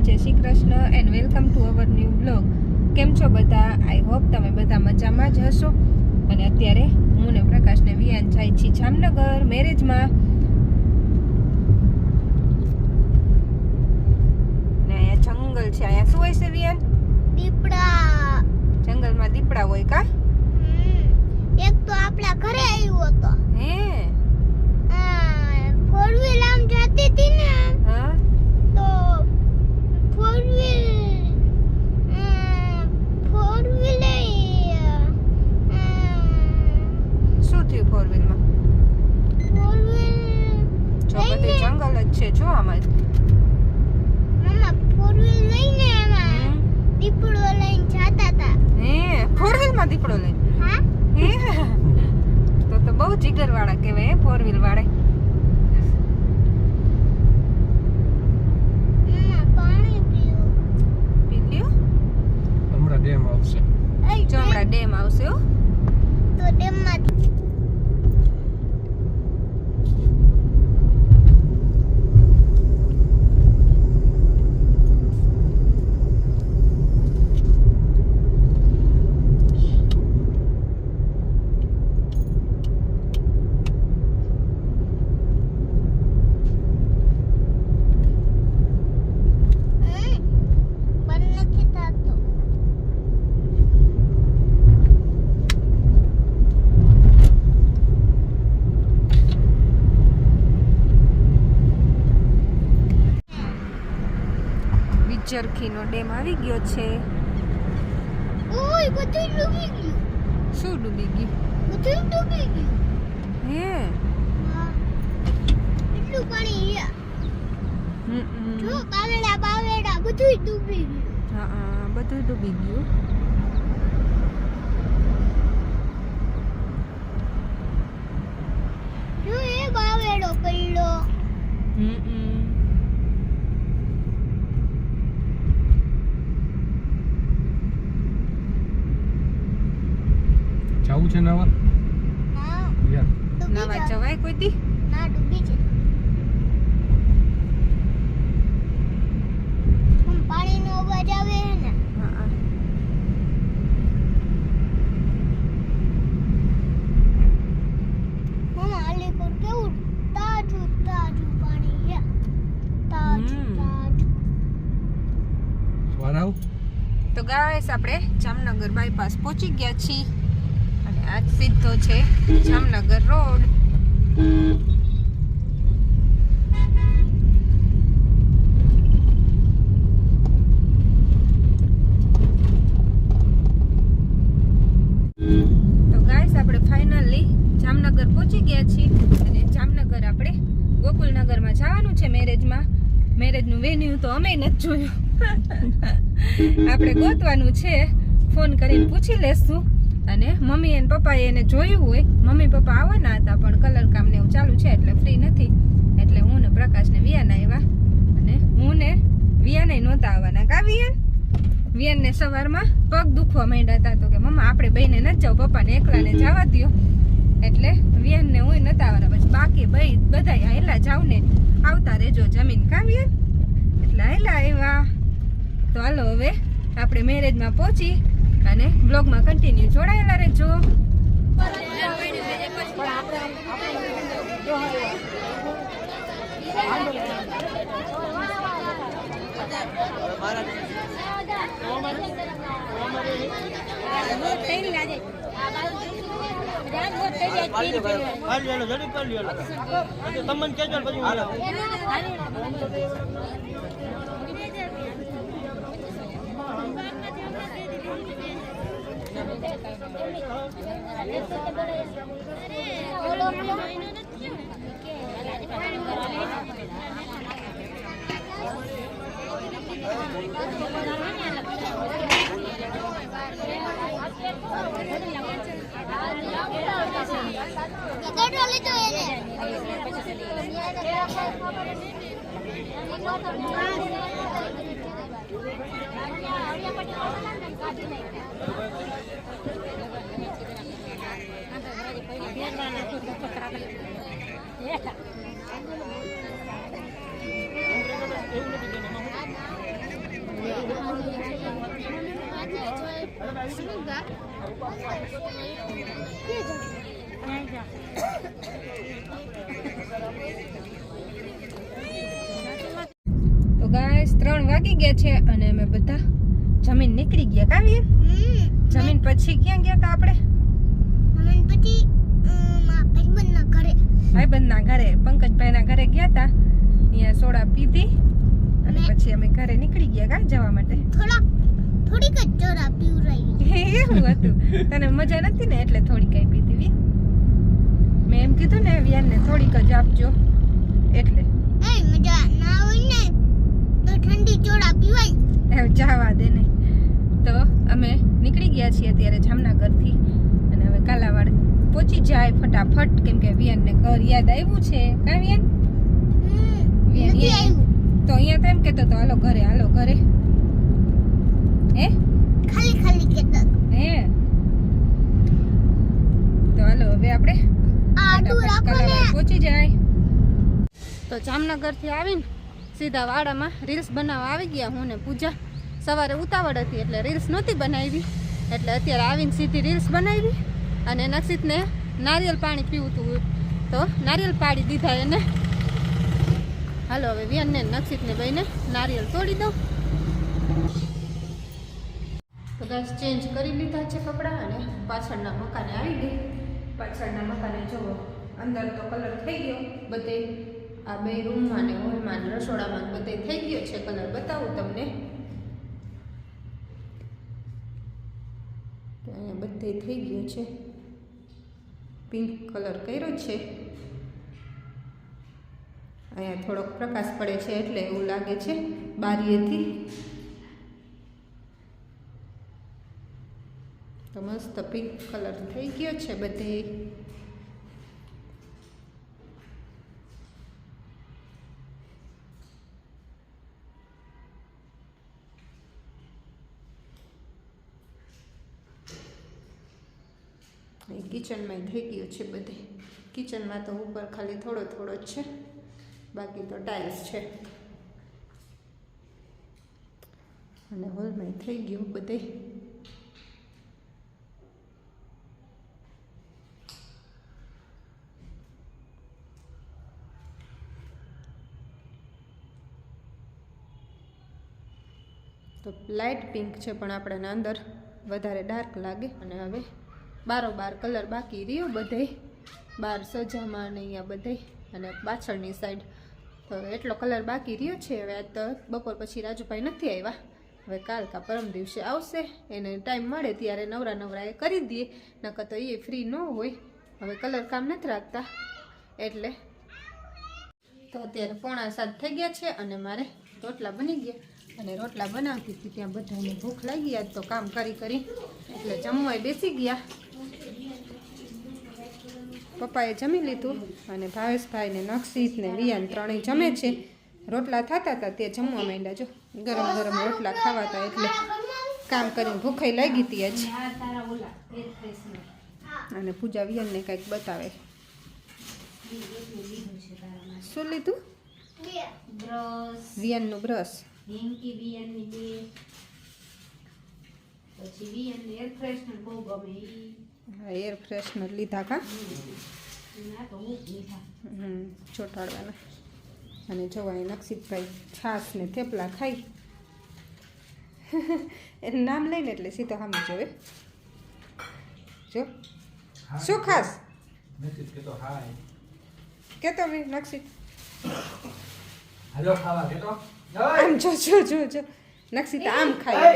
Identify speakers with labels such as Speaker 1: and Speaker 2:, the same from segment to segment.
Speaker 1: જય Shri Krishna and welcome to our new blog. કેમ છો બધા? આઈ હોપ તમે બધા મજામાં જ હશો. અને અત્યારે હું ને પ્રકાશ ને વિયાન જાય છીએ જામનગર મેરેજમાં. ને અહીંયા જંગલ છે. અહીંયા શું હોય છે વિયાન?
Speaker 2: દીપડા.
Speaker 1: જંગલમાં દીપડા હોય કા?
Speaker 2: એક તો આપણા ઘરે આવ્યો હતો.
Speaker 1: હે
Speaker 2: ફોર વ્હીલ આમ જતી હતી ને,
Speaker 1: હા
Speaker 2: તો ફોર વ્હીલ
Speaker 1: શું થયું ફોર વ્હીલમાં? જો બધું
Speaker 2: લઈને
Speaker 1: જંગલ જ છે જો આમાં.
Speaker 2: મમ્મા ફોર વ્હીલ લઈને એમાં દીપડો લઈને જતા હતા.
Speaker 1: હે ફોર વ્હીલમાં દીપડો લઈને?
Speaker 2: હા,
Speaker 1: હે તો બહુ જીગર વાળા કહેવાય હે ફોર વ્હીલ વાળા.
Speaker 2: મમ્મા પાણી પીવું.
Speaker 1: પી લ્યો.
Speaker 3: હમણાં ડેમ આવશે.
Speaker 1: જો હમણાં ડેમ આવશે હો.
Speaker 2: તો ડેમમાંથી બંધ નથી થતો.
Speaker 1: વિચરખીનો ડેમ આવી ગયો છે.
Speaker 2: ઓય બધું ડૂબી ગયું.
Speaker 1: શું ડૂબી ગયું?
Speaker 2: બધું ડૂબી ગયું.
Speaker 1: હે
Speaker 2: હા, એટલું પાણી છે. જો બાવેડા બધું ડૂબી ગયું.
Speaker 1: હા બધું ડૂબી ગયું.
Speaker 2: જો એ બાવેડો પડ્યો.
Speaker 3: જાવું છે નાવા?
Speaker 2: હા,
Speaker 3: યાર
Speaker 2: ડૂબી
Speaker 1: નાવા
Speaker 2: જાય.
Speaker 1: જવાય કોઈ દી?
Speaker 2: ના ડૂબી છે. પાણીનો અવાજ આવે છે ને.
Speaker 1: હા
Speaker 2: મમ્મા અલીપુર કેવું તાજું પાણી છે. તાજું.
Speaker 3: વાર આવ.
Speaker 1: તો ગાઈસ આપણે જામનગર બાયપાસ પહોંચી ગયા છીએ અને આજ સીધો છે જામનગર રોડ. તો ગાઈસ આપણે ફાઇનલી જામનગર પહોંચી ગયા છીએ અને જામનગર આપણે ગોકુલનગરમાં જવાનું છે મેરેજમાં. મેરેજનું વેન્યુ તો અમે નથી જોયું. આપણે ગોતવાનું છે. ફોન કરીને પૂછી લેશું. અને મમ્મી અને પપ્પાએ એને જોયું હોય. મમ્મી પપ્પા આવવાના હતા પણ કલર કામ ને એવું ચાલુ છે એટલે ફ્રી નથી. એટલે હું ને પ્રકાશ ને વિયાન આવ્યા અને હું ને વિયાને નહોતા આવવાના. કા વિયાન? વિયાનને સવારમાં પગ દુખવા માંડ્યા હતા તો કે મમ્મા આપણે બેને નથી જાવ, પપ્પાને એકલાને જવા દ્યો. એટલે વિયાનને હું નહોતા આવવાના. પછી બાકી બધા હેલા જાવ ને આવતા રહેજો જમીન. કા વિયાન? એટલે હેલા આવ્યા. તો હાલો હવે આપણે મેરેજમાં પહોંચી અને બ્લોગમાં કન્ટિન્યુ જોડાયેલા રહેજો. તો ગાઈસ 3 વાગી ગયા છે અને અમે બધા જમીન નીકળી ગયા કાવીએ. જમીન પછી ક્યાં ગયા તા આપણે? ભાઈબંધના ઘરે, પંકજભાઈના ઘરે ગયા તા. અહીંયા સોડા પીધી અને પછી અમે ઘરે નીકળી ગયા કા જવા માટે.
Speaker 2: થોડીક જ સોડા પીવરાઈ.
Speaker 1: એવું હતું? તને મજા નથી ને એટલે થોડી કઈ પીધી વી. મેં એમ કીધું ને વિયાનને થોડીક જ આપજો એટલે.
Speaker 2: મજા ના હોય ને તો ઠંડી સોડા પીવાય.
Speaker 1: જવા દે ને. તો અમે નીકળી ગયા છીએ અત્યારે જામનગરથી અને હવે કાલાવાડ પહોંચી જાય ફટાફટ, કેમ કે વિયાનને ઘર યાદ આવ્યું છે. કા વિયાન? વિયાન તો અહીંયા તો એમ કહેતો તો હાલો ઘરે હે
Speaker 2: ખાલી કહેતો
Speaker 1: હે. તો હાલો હવે આપણે
Speaker 2: આડું રાખો ને.
Speaker 1: કાલાવાડ પહોંચી જાય. તો જામનગરથી આવીને સીધા વાડામાં રીલ્સ બનાવવા આવી ગયા હું ને પૂજા. સવારે ઉતાવળ હતી એટલે રીલ્સ નહોતી બનાવી, એટલે અત્યારે આવીને સીધી રીલ્સ બનાવી. અને નક્ષિતને નારિયેલ પાણી પીવું હતું તો નારિયેલ પાડી દીધા એને. હાલો હવે વિયાનને નક્ષિતને બેયને નારિયેલ તોડી દઉં. તો બસ ચેન્જ કરી લીધા છે કપડાં અને પાછળના મકાને આવી ગઈ. પાછળના મકાને જુઓ અંદર તો કલર થઈ ગયો બધે. આ 2 રૂમમાં ને હોલમાં ને રસોડામાં બધે થઈ ગયો છે કલર. બતાવું તમને. તો અહીંયા બધે થઈ ગયો છે. પિંક કલર કર્યો છે. અહીંયા થોડોક પ્રકાશ પડે છે એટલે એવું લાગે છે બારીએથી. તો મસ્ત પિંક કલર થઈ ગયો છે બધે. કિચનમાં થઈ ગયું છે બધે. કિચનમાં તો ઉપર ખાલી થોડો જ છે, બાકી તો ટાઇલ્સ છે. અને હોલમાં થઈ ગયું બધે. તો લાઇટ પિંક છે પણ આપણને અંદર વધારે ડાર્ક લાગે. અને હવે બારોબાર કલર બાકી રહ્યો બધે, બાર સજામાં ને અહીંયા બધે અને પાછળની સાઈડ તો એટલો કલર બાકી રહ્યો છે. હવે આજ તો બપોર પછી રાજુભાઈ નથી આવ્યા. હવે કાલ કા પરમ દિવસે આવશે, એને ટાઈમ મળે ત્યારે નવરા એ કરી દઈએ, નકર તો એ ફ્રી ન હોય. હવે કલર કામ નથી રાખતા એટલે. તો અત્યારે 6:45 થઈ ગયા છે અને મારે રોટલા બની ગયા. અને રોટલા બનાવતી હતી ત્યાં બધાને ભૂખ લાગી. આજ તો કામ કરી એટલે જમવાય બેસી ગયા. પપ્પાએ જમી લીધું અને ભાવેશભાઈ ને નક્ષિત ને વિયાન 3 જમે છે. રોટલા થતા હતા તે જમવા માંડ્યા. જો ગરમ રોટલા ખાવાતા એટલે કામ કરીને ભૂખાઈ લાગી હતી આજ. અને પૂજા વિયાનને કંઈક બતાવે. શું લીધું? વિયાનનું બ્રશ. એર ફ્રેશનર લીધા કા ચોટાડવાના. અને જોવાય નક્ષિતભાઈ છાશ ને થેપલા ખાઈ. એનું નામ લઈને એટલે સીધો સામે જોવે. જો શું ખાસ કેતો નક્ષિત આમ જો નક્ષિત આમ ખાય.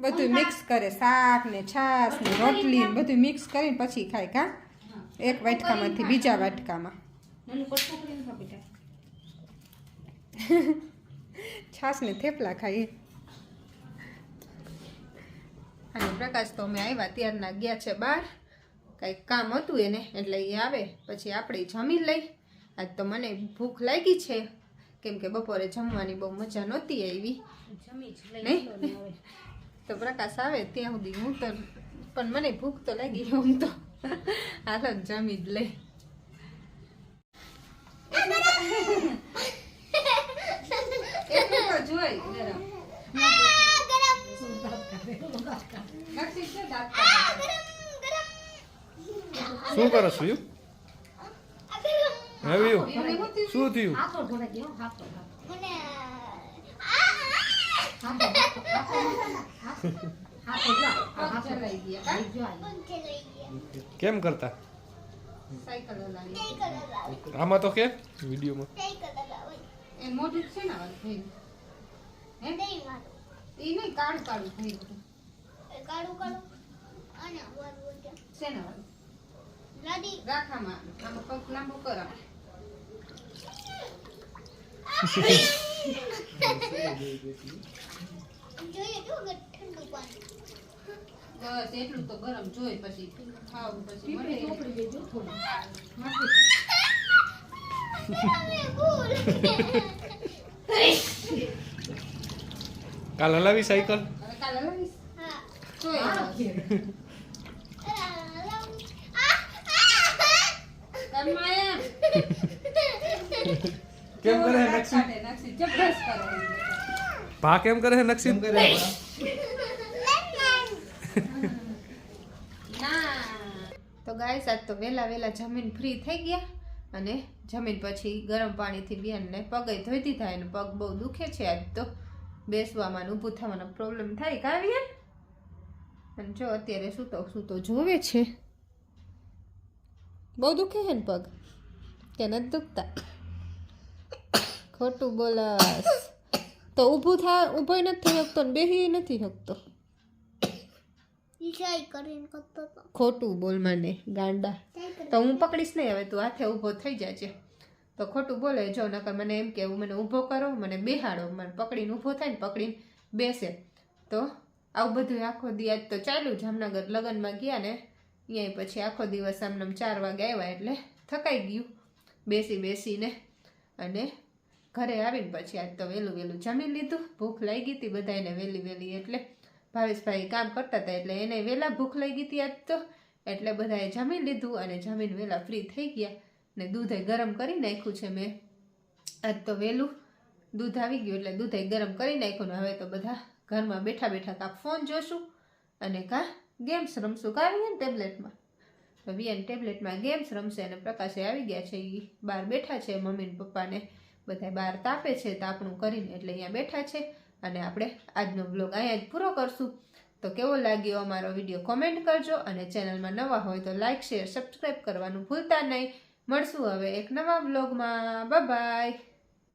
Speaker 1: બધું મિક્સ કરે, શાક ને છાશ ને રોટલી ને બધું મિક્સ કરીને પછી ખાય કા. એક વાટકામાંથી બીજા વાટકામાં છાશ ને થેપલા ખાઈએ. અને પ્રકાશ તો અમે આવ્યા ત્યારના ગયા છે બહાર, કંઈક કામ હતું એને એટલે એ આવે પછી આપણે જમી લઈ. આજ તો મને ભૂખ લાગી છે કેમ કે બપોરે જમવાની બહુ મજા નહોતી આવી. નહીં તો પ્રકાશ આવે ત્યાં સુધી હું તો પણ મને ભૂખ તો લાગી. હું તો હાલો જમી જ લઈ. એટલું તો જોઈ નક્ષી છે દાંત કાઢે.
Speaker 3: શું કરો છો યુ હવે યુ
Speaker 1: એમને હું થયું?
Speaker 3: શું થયું
Speaker 2: મને
Speaker 1: પગ ચલાઈ ગયા કાં?
Speaker 2: પંખે લઈ ગયા
Speaker 3: કેમ કરતા
Speaker 1: સાયકલ હલાવી.
Speaker 2: કઈ કલર આવે
Speaker 3: આમાં તો કે વિડીયોમાં
Speaker 2: કઈ કલર આવે
Speaker 1: એ મોઢું જ છે ને આવું થયું. હે
Speaker 2: નહીં મારું
Speaker 1: એ નહીં કાળું કાળું થયું બધું.
Speaker 2: એ કાળું કાળું અને વાળું છે
Speaker 1: શેના વાળું?
Speaker 2: લાદી
Speaker 1: રાખામાં આમાં પગ લાંબુ કરા.
Speaker 2: જોઈએ જો કે ઠંડુ પાણી
Speaker 1: બસ એટલું તો ગરમ જોઈ પછી ખાવું પછી મળે.
Speaker 2: અમે ભૂલ
Speaker 3: કાલ હલાવી સાયકલ
Speaker 1: હવે કાલે લઈશ.
Speaker 2: હા
Speaker 1: જોઈ કમાયા
Speaker 3: કેમ કરે હે નક્ષી
Speaker 1: નક્ષી જબરદસ્ત કરે.
Speaker 3: ભા કેમ કરે હે નક્ષી
Speaker 1: ના તો ગાઈસ આજ તો વેલા જમીન ફ્રી થઈ ગયા અને જમીન પછી ગરમ પાણીથી બેનને પગે ધોઈ દીધા અને પગ બહુ દુખે છે આજ તો બેસવામાં ને ઊભું થવાનો પ્રોબ્લેમ થાય કાવ્ય અને જો અત્યારે સૂતો જોવે છે બહુ દુખે છે ને પગ કે નથી દુખતા ખોટું બોલાસ તો ઊભો નથી થઈ શકતો ને બેહી નથી શકતો
Speaker 2: ઈશાઈ કરીને કરતો તો
Speaker 1: ખોટું બોલ મને ગાંડા તો હું પકડીશ નહીં હવે તું હાથે ઊભો થઈ જાય તો ખોટું બોલે જો નકર મને એમ કે મને ઊભો કરો મને બેહાડો મને પકડીને ઊભો થાય ને પકડીને બેસે તો આવું બધું આખો દી આજ તો ચાલ્યું જામનગર લગ્નમાં ગયા ને અહીંયા પછી આખો દિવસ આમ 4 વાગે આવ્યા એટલે થકાઈ ગયું બેસીને અને ઘરે આવીને પછી આજ તો વહેલું જમી લીધું ભૂખ લાગી હતી બધાને વહેલી એટલે ભાવેશભાઈ કામ કરતા હતા એટલે એને વહેલા ભૂખ લાગી હતી આજ તો એટલે બધાએ જમી લીધું અને જમીને વહેલા ફ્રી થઈ ગયા ને દૂધે ગરમ કરી નાખ્યું છે મેં આજ તો વહેલું દૂધ આવી ગયું એટલે દૂધે ગરમ કરી નાખ્યું ને હવે તો બધા ઘરમાં બેઠા કાં ફોન જોશું અને કાં ગેમ્સ રમશું કાવીએ ને ટેબ્લેટમાં તો વિયન ટેબ્લેટમાં ગેમ્સ રમશે અને પ્રકાશે આવી ગયા છે એ બહાર બેઠા છે મમ્મી ને પપ્પાને બધા બહાર તાપે છે તાપણું કરીને એટલે અહીંયા બેઠા છે અને આપણે આજનો બ્લોગ અહીંયા જ પૂરો કરશું તો કેવો લાગ્યો અમારો વિડીયો કોમેન્ટ કરજો અને ચેનલમાં નવા હોય તો લાઇક શેર સબસ્ક્રાઈબ કરવાનું ભૂલતા નહીં મળશું હવે એક નવા બ્લોગમાં બાય